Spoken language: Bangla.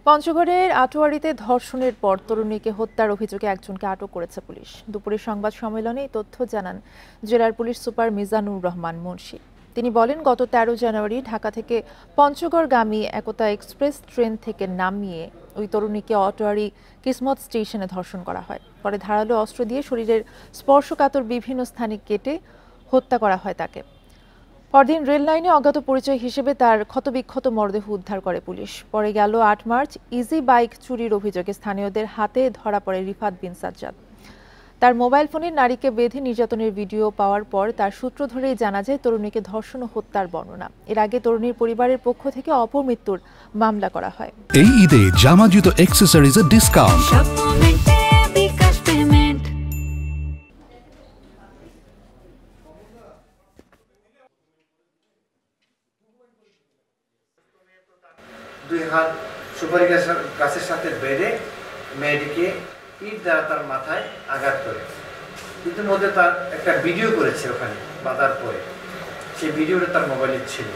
পঞ্চগড়ের আটোয়ারীতে ধর্ষণের পর তরুণীকে হত্যার অভিযোগে একজনকে আটক করেছে পুলিশ। দুপুরে সংবাদ সম্মেলনে এই তথ্য জানান জেলার পুলিশ সুপার মিজানুর রহমান মুন্সি। তিনি বলেন, গত 13 জানুয়ারি ঢাকা থেকে পঞ্চগড়গামী একতা এক্সপ্রেস ট্রেন থেকে নামিয়ে ওই তরুণীকে আটোয়ারী কিসমত স্টেশনে ধর্ষণ করা হয়। পরে ধারালো অস্ত্র দিয়ে শরীরের স্পর্শকাতর বিভিন্ন স্থানে কেটে হত্যা করা হয় তাকে। পরদিন রেল লাইনে অজ্ঞাত পরিচয় হিসেবে তার ক্ষতবিক্ষত মরদেহ উদ্ধার করে পুলিশ। পরে গেল 8 মার্চ ইজি বাইক চুরির অভিযোগে স্থানীয়দের হাতে ধরা পড়ে রিফাত বিন সাজ্জাদ। তার মোবাইল ফোনে নারীকে বেঁধে নির্যাতনের ভিডিও পাওয়ার পর তার সূত্র ধরেই জানা যায় তরুণীকে ধর্ষণ ও হত্যার বর্ণনা। এর আগে তরুণীর পরিবারের পক্ষ থেকে অপমৃত্যুর মামলা করা হয়। এই ঈদে জামা জুতো অ্যাক্সেসরিজের ডিসকাউন্ট। দুই হাত সুপারি গাছের সাথে বেঁধে মেয়েটিকে ইট দ্বারা তার মাথায় আঘাত করে। ইতিমধ্যে তার একটা ভিডিও করেছে ওখানে বাঁধার পরে, সেই ভিডিওটা তার মোবাইলে ছিল।